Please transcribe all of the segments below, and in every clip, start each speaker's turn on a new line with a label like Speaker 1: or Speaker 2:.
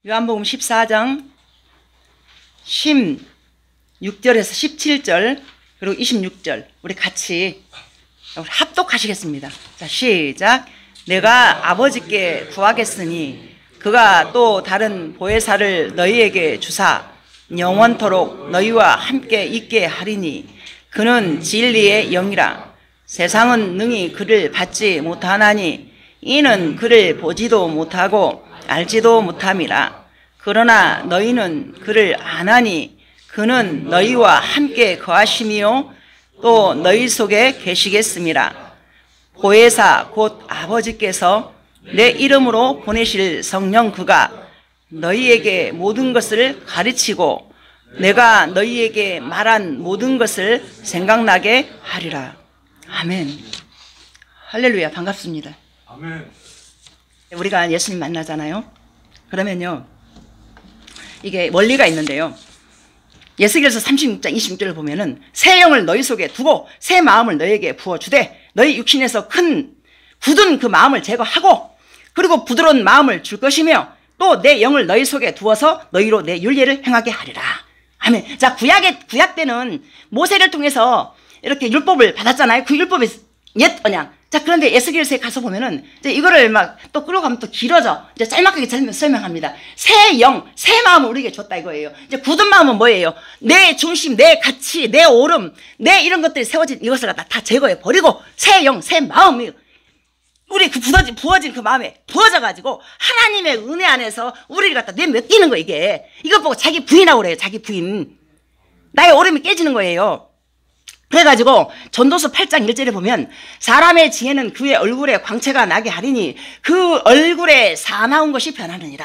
Speaker 1: 요한복음 14장 16절에서 17절 그리고 26절 우리 같이 합독하시겠습니다. 자, 시작. 내가 아버지께 구하겠으니 그가 또 다른 보혜사를 너희에게 주사 영원토록 너희와 함께 있게 하리니 그는 진리의 영이라. 세상은 능히 그를 받지 못하나니 이는 그를 보지도 못하고 알지도 못함이라. 그러나 너희는 그를 아나니 그는 너희와 함께 거하심이요 또 너희 속에 계시겠음이라. 보혜사 곧 아버지께서 내 이름으로 보내실 성령 그가 너희에게 모든 것을 가르치고 내가 너희에게 말한 모든 것을 생각나게 하리라. 아멘. 할렐루야. 반갑습니다.
Speaker 2: 아멘.
Speaker 1: 우리가 예수님 만나잖아요. 그러면요, 이게 원리가 있는데요. 예수께서 36장 26절을 보면은 새 영을 너희 속에 두고 새 마음을 너희에게 부어주되 너희 육신에서 큰 굳은 그 마음을 제거하고 그리고 부드러운 마음을 줄 것이며 또 내 영을 너희 속에 두어서 너희로 내 율례를 행하게 하리라. 아멘. 자, 구약 때는 모세를 통해서 이렇게 율법을 받았잖아요. 그 율법이 옛 언약. 자, 그런데 에스겔서에 가서 보면은 이제 이거를 막 또 끌고 가면 또 길어져. 이제 짤막하게 설명합니다. 새 영, 새 마음을 우리에게 줬다 이거예요. 이제 굳은 마음은 뭐예요? 내 중심, 내 가치, 내 오름, 내 이런 것들이 세워진 이것을 갖다 다 제거해 버리고 새 영, 새 마음이 우리 그 부어진 그 마음에 부어져가지고 하나님의 은혜 안에서 우리를 갖다 내맡기는 거 이게. 이것 보고 자기 부인하고 그래요. 자기 부인. 나의 오름이 깨지는 거예요. 그래가지고 전도서 8장 1절에 보면 사람의 지혜는 그의 얼굴에 광채가 나게 하리니 그 얼굴에 사나운 것이 변하느니라.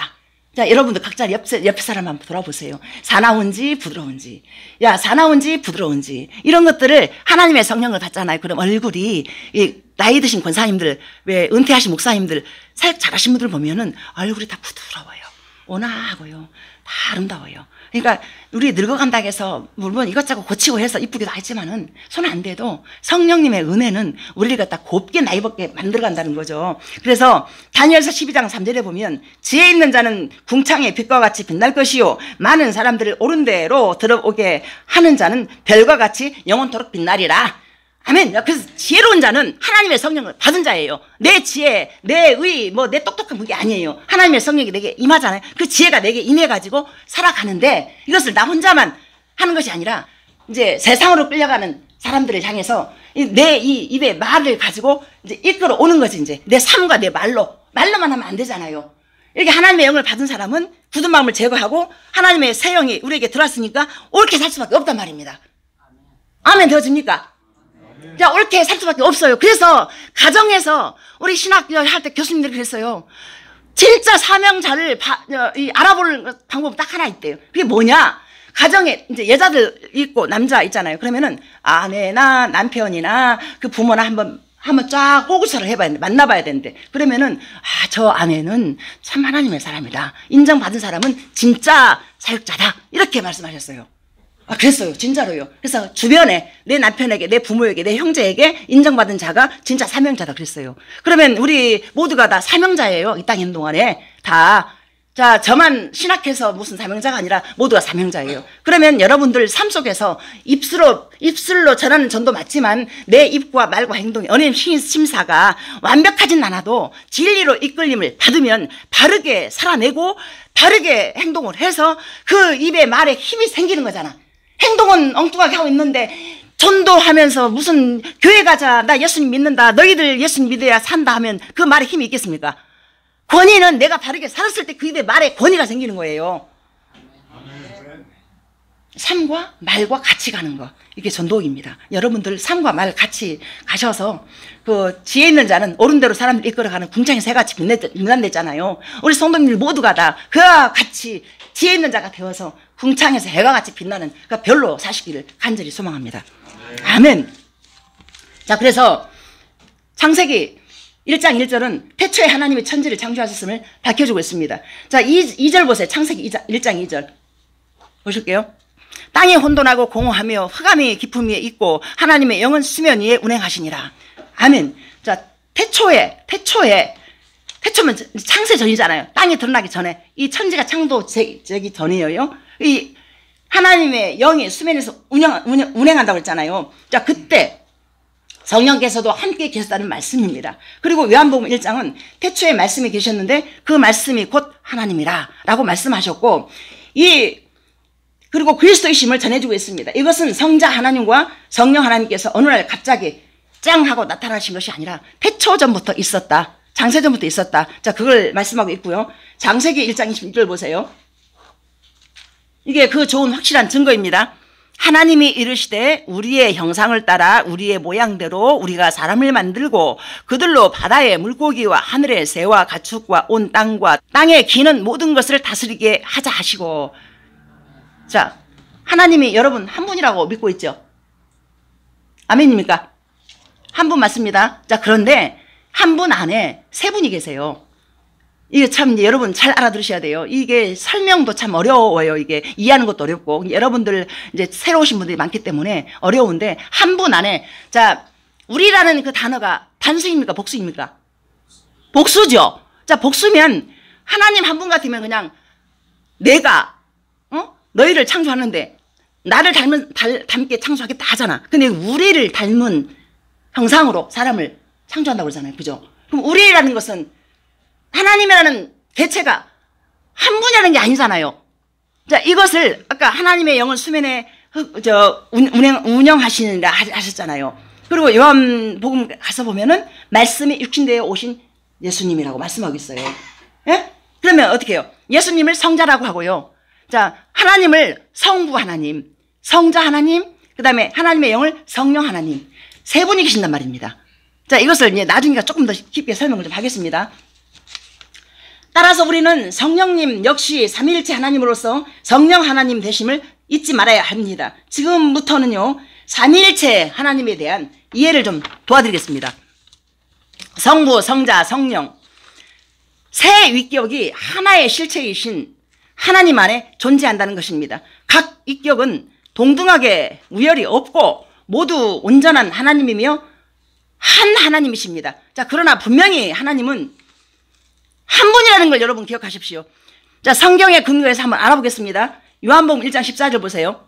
Speaker 1: 자, 여러분들 각자 옆 사람 한번 돌아보세요. 사나운지 부드러운지, 야, 사나운지 부드러운지 이런 것들을 하나님의 성령을 받잖아요. 그럼 얼굴이 이 나이 드신 권사님들, 왜 은퇴하신 목사님들 사역 잘하신 분들 보면은 얼굴이 다 부드러워요. 온화하고요. 다 아름다워요. 그러니까 우리 늙어간다고 해서 물론 이것저것 고치고 해서 이쁘기도 하지만은 손 안 대도 성령님의 은혜는 우리를 갖다 곱게 나이 먹게 만들어간다는 거죠. 그래서 다니엘서 12장 3절에 보면 지혜 있는 자는 궁창의 빛과 같이 빛날 것이요 많은 사람들을 옳은 대로 들어오게 하는 자는 별과 같이 영원토록 빛나리라. 아멘. 그래서 지혜로운 자는 하나님의 성령을 받은 자예요. 내 지혜, 내 의, 내 똑똑한 그게 아니에요. 하나님의 성령이 내게 임하잖아요. 그 지혜가 내게 임해가지고 살아가는데 이것을 나 혼자만 하는 것이 아니라 이제 세상으로 끌려가는 사람들을 향해서 내 이 입에 말을 가지고 이제 이끌어 오는 거지. 이제 내 삶과 내 말로만 하면 안 되잖아요. 이렇게 하나님의 영을 받은 사람은 굳은 마음을 제거하고 하나님의 새 영이 우리에게 들어왔으니까 옳게 살 수밖에 없단 말입니다. 아멘. 되어집니까? 자, 옳게 살 수밖에 없어요. 그래서 가정에서 우리 신학 할 때 교수님들이 그랬어요. 진짜 사명자를 알아보는 방법 딱 하나 있대요. 그게 뭐냐? 가정에 이제 여자들 있고 남자 있잖아요. 그러면은 아내나 남편이나 그 부모나 한번 쫙 호구처를 해봐야 되는데, 만나봐야 되는데, 그러면은 저 아내는 참 하나님의 사람이다. 인정받은 사람은 진짜 사역자다. 이렇게 말씀하셨어요. 그랬어요. 진짜로요. 그래서 주변에 내 남편에게, 내 부모에게, 내 형제에게 인정받은 자가 진짜 사명자다 그랬어요. 그러면 우리 모두가 다 사명자예요. 이 땅에 있는 동안에 다. 자, 저만 신학해서 무슨 사명자가 아니라 모두가 사명자예요. 그러면 여러분들 삶 속에서 입술로 전하는 전도 맞지만 내 입과 말과 행동이 언행 심사가 완벽하진 않아도 진리로 이끌림을 받으면 바르게 살아내고 바르게 행동을 해서 그 입의 말에 힘이 생기는 거잖아. 행동은 엉뚱하게 하고 있는데 전도하면서 무슨 교회 가자, 나 예수님 믿는다, 너희들 예수님 믿어야 산다 하면 그 말에 힘이 있겠습니까? 권위는 내가 바르게 살았을 때 그 입에 말에 권위가 생기는 거예요. 삶과 말과 같이 가는 거, 이게 전도입니다. 여러분들 삶과 말 같이 가셔서 그 지혜 있는 자는 옳은 대로 사람을 이끌어가는 궁창의 새같이 빛난댔잖아요. 우리 성도님들 모두가 다 그와 같이 지혜 있는 자가 되어서 궁창에서 해가 같이 빛나는 그 별로 사시기를 간절히 소망합니다. 아멘. 자, 그래서 창세기 1장 1절은 태초에 하나님의 천지를 창조하셨음을 밝혀주고 있습니다. 자, 2절 보세요. 창세기 1장 2절 보실게요. 땅이 혼돈하고 공허하며 흑암이 깊음 위에 있고 하나님의 영은 수면 위에 운행하시니라. 아멘. 자, 태초에 태초면 창세 전이잖아요. 땅이 드러나기 전에. 이 천지가 창조되기 전이에요. 이 하나님의 영이 수면에서 운행한다고 했잖아요. 자, 그때 성령께서도 함께 계셨다는 말씀입니다. 그리고 요한복음 1장은 태초에 말씀이 계셨는데 그 말씀이 곧 하나님이라 라고 말씀하셨고, 그리고 그리스도이심을 전해주고 있습니다. 이것은 성자 하나님과 성령 하나님께서 어느 날 갑자기 짱 하고 나타나신 것이 아니라 태초전부터 있었다. 장세전부터 있었다. 자, 그걸 말씀하고 있고요. 창세기 1장 26절 보세요. 이게 그 좋은 확실한 증거입니다. 하나님이 이르시되 우리의 형상을 따라 우리의 모양대로 우리가 사람을 만들고 그들로 바다의 물고기와 하늘의 새와 가축과 온 땅과 땅에 기는 모든 것을 다스리게 하자 하시고. 자, 하나님이 여러분 한 분이라고 믿고 있죠? 아멘입니까? 한 분 맞습니다. 자, 그런데 한 분 안에 세 분이 계세요. 이게 참 이제 여러분 잘 알아들으셔야 돼요. 이게 설명도 참 어려워요. 이게 이해하는 것도 어렵고, 여러분들 이제 새로 오신 분들이 많기 때문에 어려운데, 한 분 안에, 자, 우리라는 그 단어가 단수입니까? 복수입니까? 복수죠. 자, 복수면 하나님 한 분 같으면 그냥 내가 너희를 창조하는데 나를 닮게 창조하겠다 하잖아. 근데 우리를 닮은 형상으로 사람을 창조한다고 그러잖아요. 그죠? 그럼 우리라는 것은 하나님이라는 개체가 한 분이라는 게 아니잖아요. 자, 이것을 아까 하나님의 영을 수면에 운영하시느라 하셨잖아요. 그리고 요한복음 가서 보면은 말씀이 육신되어 오신 예수님이라고 말씀하고 있어요. 예? 그러면 어떻게 해요? 예수님을 성자라고 하고요. 자, 하나님을 성부 하나님, 성자 하나님, 그 다음에 하나님의 영을 성령 하나님, 세 분이 계신단 말입니다. 자, 이것을 이제 나중에 조금 더 깊게 설명을 좀 하겠습니다. 따라서 우리는 성령님 역시 삼위일체 하나님으로서 성령 하나님 되심을 잊지 말아야 합니다. 지금부터는요, 삼위일체 하나님에 대한 이해를 좀 도와드리겠습니다. 성부, 성자, 성령, 세 위격이 하나의 실체이신 하나님 안에 존재한다는 것입니다. 각 위격은 동등하게 우열이 없고 모두 온전한 하나님이며 한 하나님이십니다. 자, 그러나 분명히 하나님은 한 분이라는 걸 여러분 기억하십시오. 자, 성경의 근거에서 한번 알아보겠습니다. 요한복음 1장 14절 보세요.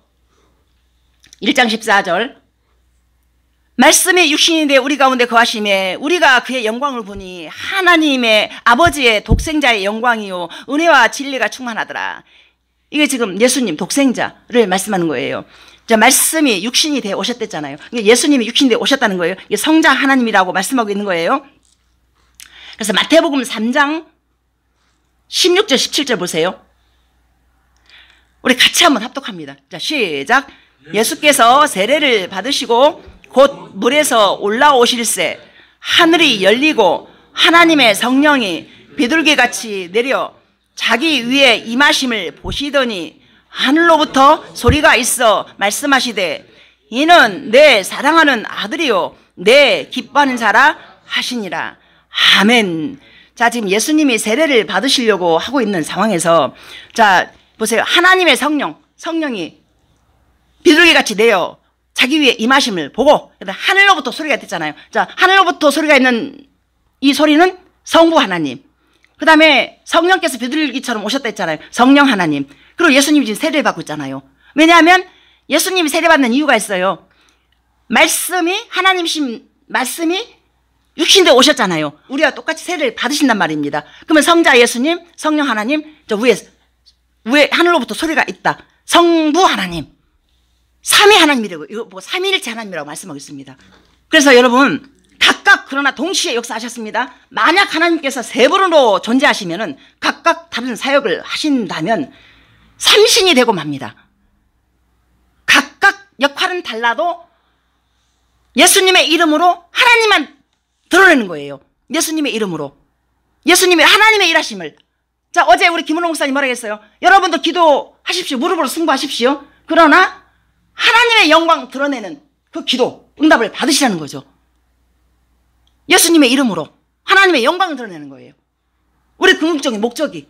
Speaker 1: 1장 14절. 말씀이 육신이 되어 우리 가운데 거하심에 우리가 그의 영광을 보니 하나님의 아버지의 독생자의 영광이요 은혜와 진리가 충만하더라. 이게 지금 예수님 독생자를 말씀하는 거예요. 자, 말씀이 육신이 되어 오셨댔잖아요. 예수님이 육신이 되어 오셨다는 거예요. 이게 성자 하나님이라고 말씀하고 있는 거예요. 그래서 마태복음 3장 16절 17절 보세요. 우리 같이 한번 합독합니다. 자, 시작. 예수께서 세례를 받으시고 곧 물에서 올라오실새 하늘이 열리고 하나님의 성령이 비둘기같이 내려 자기 위에 임하심을 보시더니 하늘로부터 소리가 있어 말씀하시되 이는 내 사랑하는 아들이요 내 기뻐하는 자라 하시니라. 아멘. 자, 지금 예수님이 세례를 받으시려고 하고 있는 상황에서, 자, 보세요. 하나님의 성령이 비둘기같이 내려 자기 위에 임하심을 보고 하늘로부터 소리가 됐잖아요. 자, 하늘로부터 소리가 있는 이 소리는 성부 하나님, 그 다음에 성령께서 비둘기처럼 오셨다 했잖아요. 성령 하나님. 그리고 예수님이 지금 세례를 받고 있잖아요. 왜냐하면 예수님이 세례받는 이유가 있어요. 말씀이 하나님이신 말씀이 육신되어 오셨잖아요. 우리가 똑같이 세례를 받으신단 말입니다. 그러면 성자 예수님, 성령 하나님, 저 위에 하늘로부터 소리가 있다. 성부 하나님, 삼위 하나님이라고, 이거 뭐 삼위일체 하나님이라고 말씀하고 있습니다. 그래서 여러분 각각 그러나 동시에 역사하셨습니다. 만약 하나님께서 세 분으로 존재하시면은 각각 다른 사역을 하신다면 삼신이 되고 맙니다. 각각 역할은 달라도 예수님의 이름으로 하나님만 드러내는 거예요. 예수님의 이름으로. 예수님의 하나님의 일하심을. 자, 어제 우리 김은홍 목사님 뭐라고 했어요? 여러분도 기도하십시오. 무릎으로 승부하십시오. 그러나 하나님의 영광 드러내는 그 기도, 응답을 받으시라는 거죠. 예수님의 이름으로 하나님의 영광을 드러내는 거예요. 우리 궁극적인 목적이.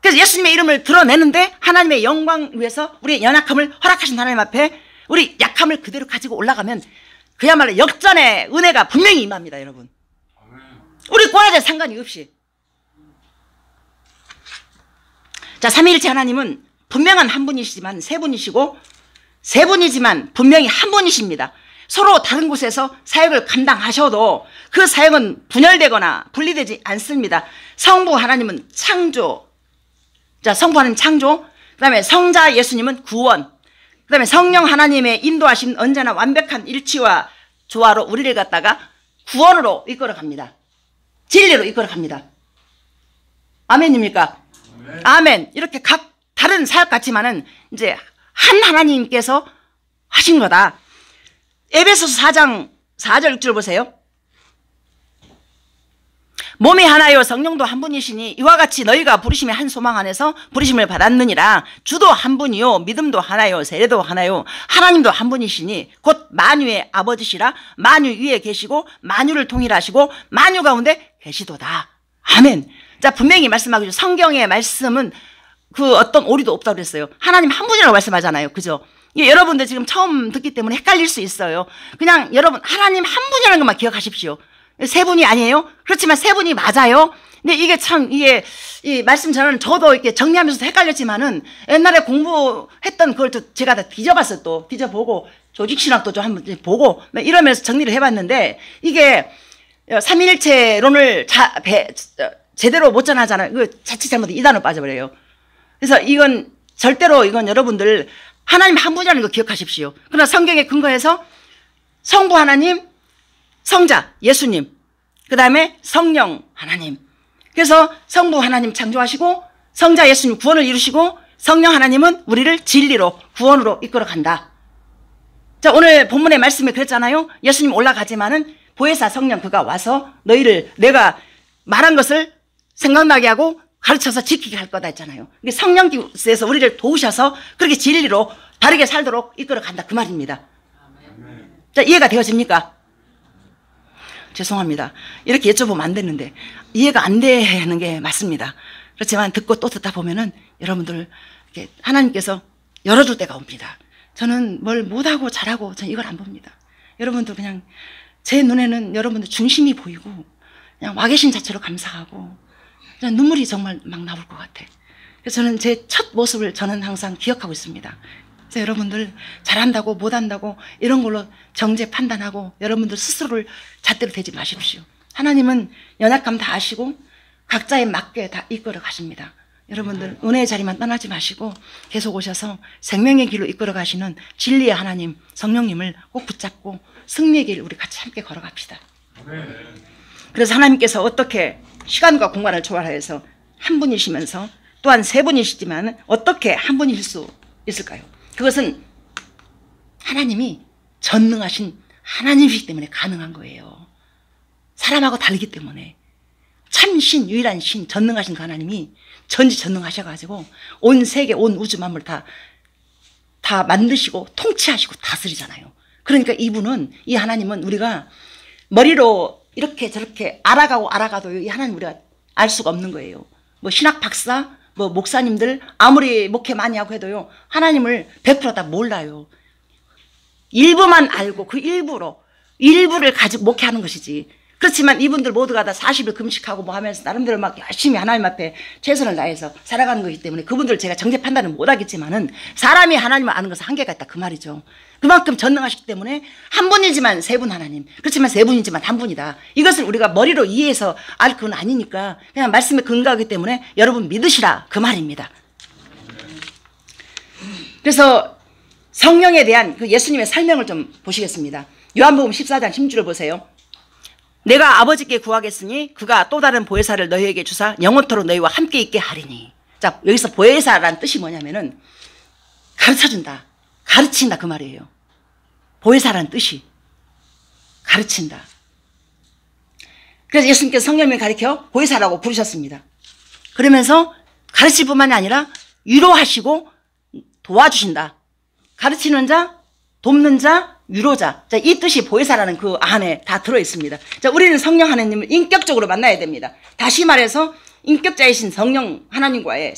Speaker 1: 그래서 예수님의 이름을 드러내는데 하나님의 영광 위해서 우리의 연약함을 허락하신 하나님 앞에 우리 약함을 그대로 가지고 올라가면 그야말로 역전의 은혜가 분명히 임합니다, 여러분. 우리 권하자 상관이 없이. 자, 삼위일체 하나님은 분명한 한 분이시지만 세 분이시고 세 분이지만 분명히 한 분이십니다. 서로 다른 곳에서 사역을 감당하셔도 그 사역은 분열되거나 분리되지 않습니다. 성부 하나님은 창조, 자, 성부 하나님 창조, 그 다음에 성자 예수님은 구원, 그 다음에 성령 하나님의 인도하심 언제나 완벽한 일치와 조화로 우리를 갖다가 구원으로 이끌어 갑니다. 진리로 이끌어 갑니다. 아멘입니까? 아멘. 이렇게 각 다른 사역 같지만은 이제 한 하나님께서 하신 거다. 에베소서 4장 4절 6절 보세요. 몸이 하나요 성령도 한 분이시니 이와 같이 너희가 부르심의 한 소망 안에서 부르심을 받았느니라. 주도 한 분이요 믿음도 하나요 세례도 하나요 하나님도 한 분이시니 곧 만유의 아버지시라. 만유 위에 계시고 만유를 통일하시고 만유 가운데 계시도다. 아멘. 자, 분명히 말씀하고 성경의 말씀은 그 어떤 오류도 없다고 그랬어요. 하나님 한 분이라고 말씀하잖아요. 그죠? 여러분들 지금 처음 듣기 때문에 헷갈릴 수 있어요. 그냥 여러분 하나님 한 분이라는 것만 기억하십시오. 세 분이 아니에요? 그렇지만 세 분이 맞아요. 근데 이게 참 이 말씀 저도 이렇게 정리하면서 헷갈렸지만은 옛날에 공부했던 그걸 또 제가 다 뒤져봤어요. 또 뒤져보고 조직신학도 좀 한번 보고 이러면서 정리를 해봤는데 이게 삼위일체론을 제대로 못 전하잖아요. 그 자칫 잘못 이단으로 빠져버려요. 그래서 이건 절대로 이건 여러분들 하나님 한 분이라는 거 기억하십시오. 그러나 성경에 근거해서 성부 하나님, 성자 예수님, 그 다음에 성령 하나님. 그래서 성부 하나님 창조하시고 성자 예수님 구원을 이루시고 성령 하나님은 우리를 진리로 구원으로 이끌어간다. 자, 오늘 본문의 말씀에 그랬잖아요. 예수님 올라가지만은 보혜사 성령 그가 와서 너희를 내가 말한 것을 생각나게 하고 가르쳐서 지키게 할 거다 했잖아요. 성령께서 우리를 도우셔서 그렇게 진리로 바르게 살도록 이끌어간다 그 말입니다. 자, 이해가 되어집니까? 죄송합니다. 이렇게 여쭤보면 안 되는데 이해가 안 되는 게 맞습니다. 그렇지만 듣고 또 듣다 보면은 여러분들 이렇게 하나님께서 열어줄 때가 옵니다. 저는 뭘 못하고 잘하고 저는 이걸 안 봅니다. 여러분들 그냥 제 눈에는 여러분들 중심이 보이고 그냥 와 계신 자체로 감사하고 눈물이 정말 막 나올 것 같아. 그래서 저는 제 첫 모습을 저는 항상 기억하고 있습니다. 그래서 여러분들 잘한다고 못한다고 이런 걸로 정죄 판단하고 여러분들 스스로를 잣대로 대지 마십시오. 하나님은 연약감 다 아시고 각자에 맞게 다 이끌어 가십니다. 여러분들 은혜의 자리만 떠나지 마시고 계속 오셔서 생명의 길로 이끌어 가시는 진리의 하나님 성령님을 꼭 붙잡고 승리의 길 우리 같이 함께 걸어갑시다. 그래서 하나님께서 어떻게 시간과 공간을 초월하여서 한 분이시면서 또한 세 분이시지만 어떻게 한 분일 수 있을까요? 그것은 하나님이 전능하신 하나님이시기 때문에 가능한 거예요. 사람하고 다르기 때문에 참신 유일한 신 전능하신 그 하나님이 전지전능하셔가지고 온 세계 온 우주 만물 다 만드시고 통치하시고 다스리잖아요. 그러니까 이분은 이 하나님은 우리가 머리로 이렇게 저렇게 알아가도 이 하나님 우리가 알 수가 없는 거예요. 뭐 신학 박사 뭐 목사님들 아무리 목회 많이 하고 해도요 하나님을 100% 다 몰라요. 일부만 알고 그 일부를 가지고 목회하는 것이지. 그렇지만 이분들 모두가 다 40일 금식하고 뭐 하면서 나름대로 막 열심히 하나님 앞에 최선을 다해서 살아가는 것이기 때문에 그분들 제가 정죄 판단은 못 하겠지만은 사람이 하나님을 아는 것은 한계가 있다 그 말이죠. 그만큼 전능하시기 때문에 한 분이지만 세 분 하나님, 그렇지만 세 분이지만 한 분이다. 이것을 우리가 머리로 이해해서 알 그건 아니니까 그냥 말씀에 근거하기 때문에 여러분 믿으시라 그 말입니다. 그래서 성령에 대한 그 예수님의 설명을 좀 보시겠습니다. 요한복음 14장 16절을 보세요. 내가 아버지께 구하겠으니 그가 또 다른 보혜사를 너희에게 주사 영원토록 너희와 함께 있게 하리니. 자, 여기서 보혜사라는 뜻이 뭐냐면은 가르쳐준다, 가르친다 그 말이에요. 보혜사라는 뜻이 가르친다. 그래서 예수님께서 성령님을 가르쳐 보혜사라고 부르셨습니다. 그러면서 가르칠 뿐만이 아니라 위로하시고 도와주신다. 가르치는 자, 돕는 자, 위로자. 자, 이 뜻이 보혜사라는 그 안에 다 들어있습니다. 자, 우리는 성령 하나님을 인격적으로 만나야 됩니다. 다시 말해서 인격자이신 성령 하나님과의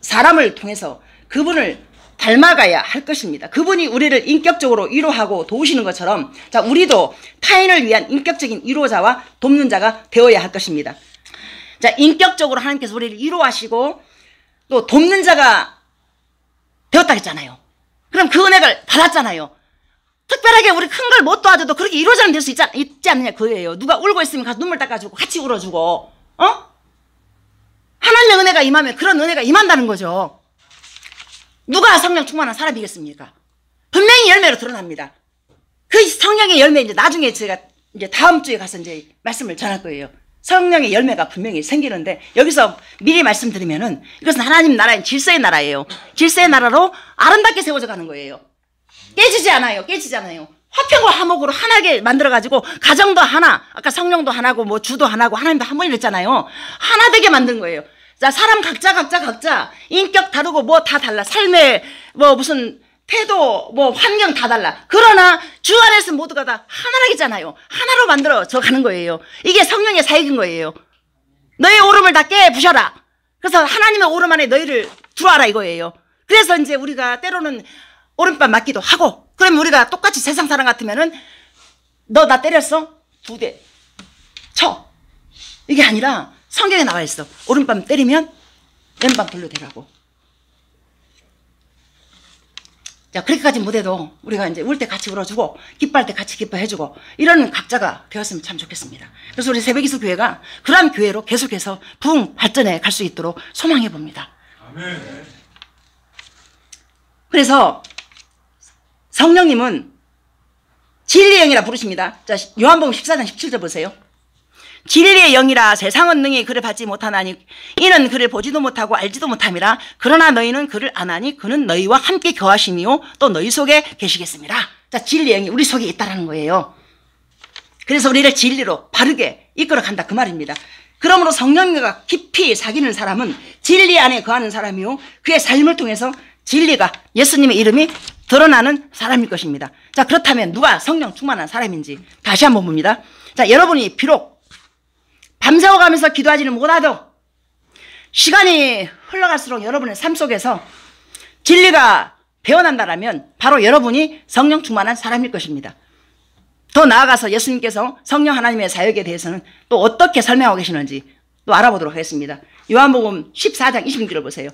Speaker 1: 사람을 통해서 그분을 닮아가야 할 것입니다. 그분이 우리를 인격적으로 위로하고 도우시는 것처럼 자, 우리도 타인을 위한 인격적인 위로자와 돕는 자가 되어야 할 것입니다. 자, 인격적으로 하나님께서 우리를 위로하시고 또 돕는 자가 되었다 했잖아요. 그럼 그 은혜를 받았잖아요. 특별하게 우리 큰 걸 못 도와줘도 그렇게 이루어지는 될 수 있지 않느냐 그거예요. 누가 울고 있으면 가서 눈물 닦아주고 같이 울어주고, 하나님의 은혜가 임하면 그런 은혜가 임한다는 거죠. 누가 성령 충만한 사람이겠습니까? 분명히 열매로 드러납니다. 그 성령의 열매 이제 나중에 제가 이제 다음 주에 가서 이제 말씀을 전할 거예요. 성령의 열매가 분명히 생기는데 여기서 미리 말씀드리면은 이것은 하나님 나라의 질서의 나라예요. 질서의 나라로 아름답게 세워져 가는 거예요. 깨지지 않아요. 깨지지 않아요. 화평과 화목으로 하나게 만들어가지고 가정도 하나, 아까 성령도 하나고 뭐 주도 하나고 하나님도 한 분이 했잖아요. 하나 되게 만든 거예요. 자, 사람 각자 인격 다르고 뭐 다 달라. 삶의 뭐 무슨 태도 뭐 환경 다 달라. 그러나 주 안에서 모두가 다 하나라기잖아요. 하나로 만들어져 가는 거예요. 이게 성령의 사역인 거예요. 너의 오름을 다 깨부셔라. 그래서 하나님의 오름 안에 너희를 들어와라 이거예요. 그래서 이제 우리가 때로는 오른밤 맞기도 하고, 그러면 우리가 똑같이 세상 사람 같으면은 너 나 때렸어? 2대 쳐. 이게 아니라 성경에 나와 있어. 오른밤 때리면 왼밤 돌려 대라고. 자, 그렇게까지 못해도 우리가 이제 울 때 같이 울어주고 기뻐할 때 같이 기뻐해주고 이런 각자가 되었으면 참 좋겠습니다. 그래서 우리 새벽기수 교회가 그러한 교회로 계속해서 부흥 발전해 갈 수 있도록 소망해 봅니다. 아멘. 그래서 성령님은 진리의 영이라 부르십니다. 자, 요한복음 14장 17절 보세요. 진리의 영이라 세상은 능히 그를 받지 못하나니 이는 그를 보지도 못하고 알지도 못함이라. 그러나 너희는 그를 아나니 그는 너희와 함께 거하시니요 또 너희 속에 계시겠습니다. 자, 진리의 영이 우리 속에 있다라는 거예요. 그래서 우리를 진리로 바르게 이끌어 간다 그 말입니다. 그러므로 성령님과 깊이 사귀는 사람은 진리 안에 거하는 사람이요 그의 삶을 통해서 진리가 예수님의 이름이 드러나는 사람일 것입니다. 자, 그렇다면 누가 성령 충만한 사람인지 다시 한번 봅니다. 자, 여러분이 비록 밤새워가면서 기도하지는 못하도 시간이 흘러갈수록 여러분의 삶 속에서 진리가 배어난다라면 바로 여러분이 성령 충만한 사람일 것입니다. 더 나아가서 예수님께서 성령 하나님의 사역에 대해서는 또 어떻게 설명하고 계시는지 또 알아보도록 하겠습니다. 요한복음 14장 26절을 보세요.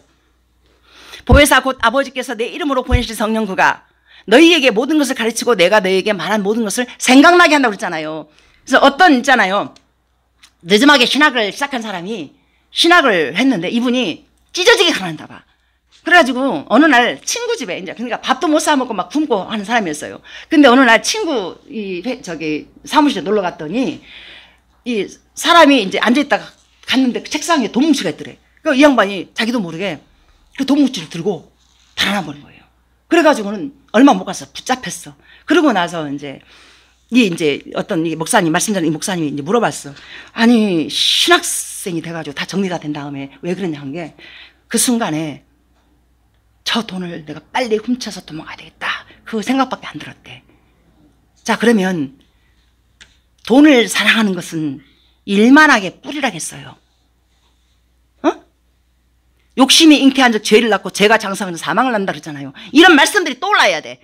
Speaker 1: 보혜사 곧 아버지께서 내 이름으로 보내실 성령 그가 너희에게 모든 것을 가르치고 내가 너희에게 말한 모든 것을 생각나게 한다고 그랬잖아요. 그래서 어떤 있잖아요. 늦음하게 신학을 시작한 사람이 신학을 했는데 이분이 찢어지게 가난하다 봐. 그래가지고 어느 날 친구 집에 이제 그러니까 밥도 못 사 먹고 막 굶고 하는 사람이었어요. 근데 어느 날 친구 사무실에 놀러 갔더니 이 사람이 이제 앉아 있다가 갔는데 그 책상에 돈뭉치가 있더래. 그 이 양반이 자기도 모르게 그 돈뭉치를 들고 달아나 버린 거예요. 그래가지고는 얼마 못 가서 붙잡혔어. 그러고 나서 이제 어떤 이 목사님, 말씀 전에 이 목사님이 이제 물어봤어. 아니, 신학생이 돼가지고 다 정리가 된 다음에 왜 그러냐 한 게 그 순간에 저 돈을 내가 빨리 훔쳐서 도망가야 되겠다. 그 생각밖에 안 들었대. 자, 그러면 돈을 사랑하는 것은 일만하게 뿌리라겠어요. 욕심이 잉태한 적 죄를 낳고 죄가 장성한 적 사망을 낳는다 그러잖아요. 이런 말씀들이 떠올라야 돼.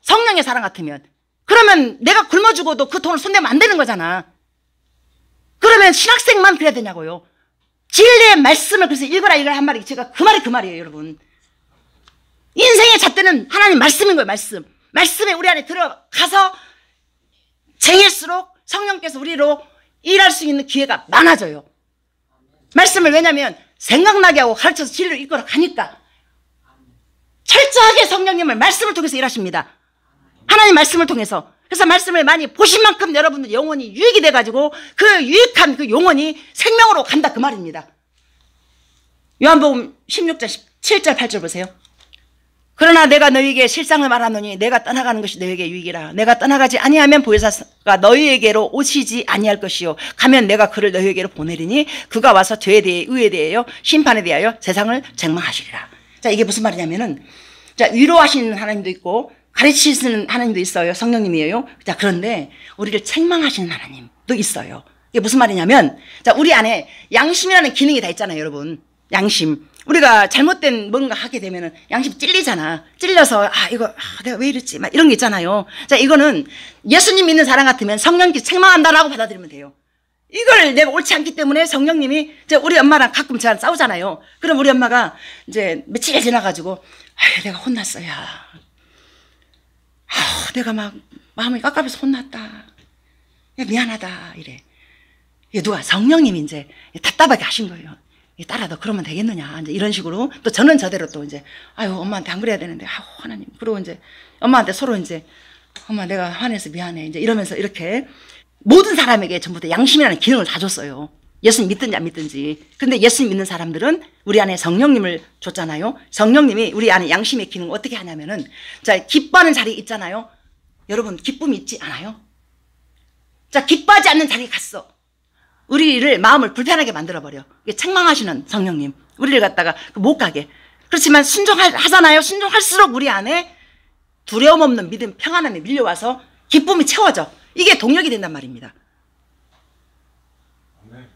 Speaker 1: 성령의 사랑 같으면. 그러면 내가 굶어 죽어도 그 돈을 손대면 안 되는 거잖아. 그러면 신학생만 그래야 되냐고요. 진리의 말씀을 그래서 읽어라 한 말이 제가 그 말이에요, 여러분. 인생의 잣대는 하나님 말씀인 거예요, 말씀. 말씀에 우리 안에 들어가서 쟁일수록 성령께서 우리로 일할 수 있는 기회가 많아져요. 말씀을 왜냐면 생각나게 하고 가르쳐서 진리로 이끌어 가니까. 철저하게 성령님을 말씀을 통해서 일하십니다. 하나님 말씀을 통해서. 그래서 말씀을 많이 보신 만큼 여러분들 영혼이 유익이 돼가지고 그 유익한 그 영혼이 생명으로 간다 그 말입니다. 요한복음 16장 7절 8절 보세요. 그러나 내가 너희에게 실상을 말하노니 내가 떠나가는 것이 너희에게 유익이라. 내가 떠나가지 아니하면 보혜사가 너희에게로 오시지 아니할 것이요 가면 내가 그를 너희에게로 보내리니 그가 와서 죄에 대해 의에 대하여 심판에 대하여 세상을 책망하시리라. 자, 이게 무슨 말이냐면은 자, 위로하시는 하나님도 있고 가르치시는 하나님도 있어요. 성령님이에요. 자, 그런데 우리를 책망하시는 하나님도 있어요. 이게 무슨 말이냐면 자, 우리 안에 양심이라는 기능이 다 있잖아요, 여러분. 양심. 우리가 잘못된 뭔가 하게 되면은 양심 찔리잖아. 찔려서 내가 왜 이랬지? 막 이런 게 있잖아요. 자, 이거는 예수님 믿는 사람 같으면 성령께 책망한다라고 받아들이면 돼요. 이걸 내가 옳지 않기 때문에 성령님이 이제 우리 엄마랑 가끔 저랑 싸우잖아요. 그럼 우리 엄마가 이제 며칠 지나가지고 아유 내가 혼났어요. 아우 내가 막 마음이 깝깝해서 혼났다. 야, 미안하다 이래. 이게 누가 성령님이 이제 답답하게 하신 거예요. 딸아 너 그러면 되겠느냐 이제 이런 식으로 또 저는 저대로 또 이제 아유 엄마한테 안 그래야 되는데 아유 하나님 그러고 이제 엄마한테 서로 이제 엄마 내가 화내서 미안해 이제 이러면서 이렇게 모든 사람에게 전부 다 양심이라는 기능을 다 줬어요. 예수님 믿든지 안 믿든지. 근데 예수님 믿는 사람들은 우리 안에 성령님을 줬잖아요. 성령님이 우리 안에 양심의 기능을 어떻게 하냐면은 자 기뻐하는 자리 있잖아요. 여러분 기쁨이 있지 않아요? 자 기뻐하지 않는 자리에 갔어. 우리를 마음을 불편하게 만들어버려. 책망하시는 성령님 우리를 갖다가 못 가게. 그렇지만 순종하잖아요. 순종할수록 우리 안에 두려움 없는 믿음 평안함이 밀려와서 기쁨이 채워져. 이게 동력이 된단 말입니다. 아멘.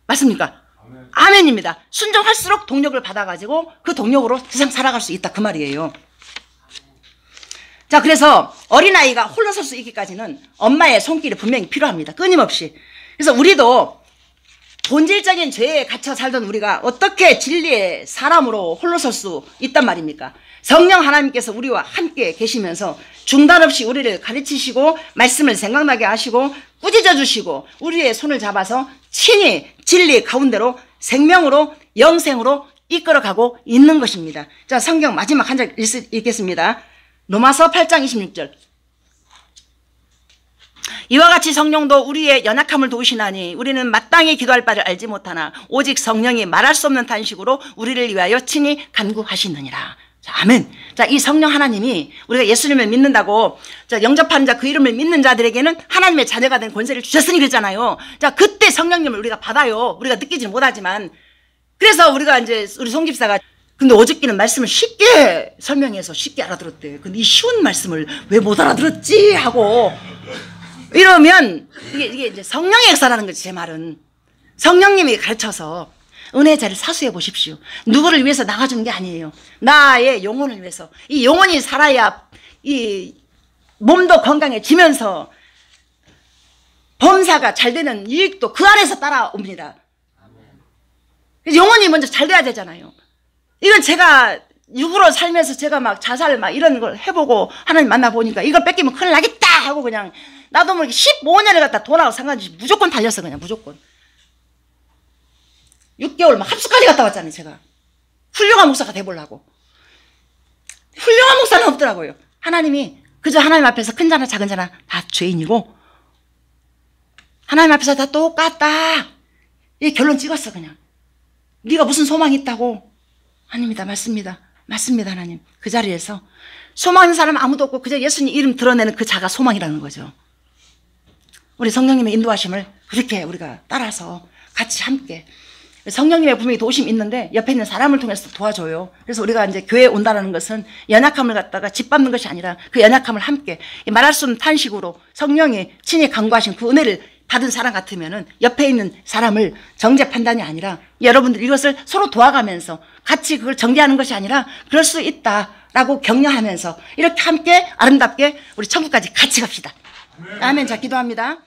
Speaker 1: 맞습니까? 아멘. 아멘입니다. 순종할수록 동력을 받아가지고 그 동력으로 세상 살아갈 수 있다 그 말이에요. 자 그래서 어린아이가 홀로 설 수 있기까지는 엄마의 손길이 분명히 필요합니다. 끊임없이. 그래서 우리도 본질적인 죄에 갇혀 살던 우리가 어떻게 진리의 사람으로 홀로 설 수 있단 말입니까? 성령 하나님께서 우리와 함께 계시면서 중단 없이 우리를 가르치시고 말씀을 생각나게 하시고 꾸짖어 주시고 우리의 손을 잡아서 친히 진리 가운데로 생명으로 영생으로 이끌어가고 있는 것입니다. 자 성경 마지막 한 장 읽겠습니다. 로마서 8장 26절 이와 같이 성령도 우리의 연약함을 도우시나니 우리는 마땅히 기도할 바를 알지 못하나 오직 성령이 말할 수 없는 탄식으로 우리를 위하여 친히 간구하시느니라. 자, 아멘. 자, 이 성령 하나님이 우리가 예수님을 믿는다고 자, 영접하는 자 그 이름을 믿는 자들에게는 하나님의 자녀가 된 권세를 주셨으니 그랬잖아요. 자, 그때 성령님을 우리가 받아요. 우리가 느끼지는 못하지만. 그래서 우리가 이제 우리 송집사가 근데 어저께는 말씀을 쉽게 설명해서 쉽게 알아들었대. 근데 이 쉬운 말씀을 왜 못 알아들었지 하고 이러면 이게 이제 성령의 역사라는 거지. 제 말은 성령님이 가르쳐서 은혜의 자리를 사수해 보십시오. 누구를 위해서 나가주는 게 아니에요. 나의 영혼을 위해서. 이 영혼이 살아야 이 몸도 건강해지면서 범사가 잘 되는 이익도 그 안에서 따라옵니다. 영혼이 먼저 잘 돼야 되잖아요. 이건 제가 육으로 살면서 제가 막 자살 막 이런 걸 해보고 하나님 만나보니까 이걸 뺏기면 큰일 나겠다 하고 그냥 나도 모르게 15년을 갖다 돈하고 상관없이 무조건 달렸어. 그냥 무조건 6개월 막 합숙까지 갔다 왔잖아요. 제가 훌륭한 목사가 돼보려고. 훌륭한 목사는 없더라고요. 하나님이 그저 하나님 앞에서 큰 자나 작은 자나 다 죄인이고 하나님 앞에서 다 똑같다 이 결론 찍었어. 그냥 네가 무슨 소망이 있다고. 아닙니다. 맞습니다. 맞습니다. 하나님. 그 자리에서 소망 있는 사람 아무도 없고 그저 예수님 이름 드러내는 그 자가 소망이라는 거죠. 우리 성령님의 인도하심을 그렇게 우리가 따라서 같이 함께 성령님의 분명히 도우심이 있는데 옆에 있는 사람을 통해서 도와줘요. 그래서 우리가 이제 교회에 온다는 것은 연약함을 갖다가 짓밟는 것이 아니라 그 연약함을 함께 말할 수 없는 탄식으로 성령이 친히 간구하신 그 은혜를 받은 사람 같으면은 옆에 있는 사람을 정죄 판단이 아니라 여러분들 이것을 서로 도와가면서 같이 그걸 정죄하는 것이 아니라 그럴 수 있다라고 격려하면서 이렇게 함께 아름답게 우리 천국까지 같이 갑시다. 아멘. 자, 기도합니다.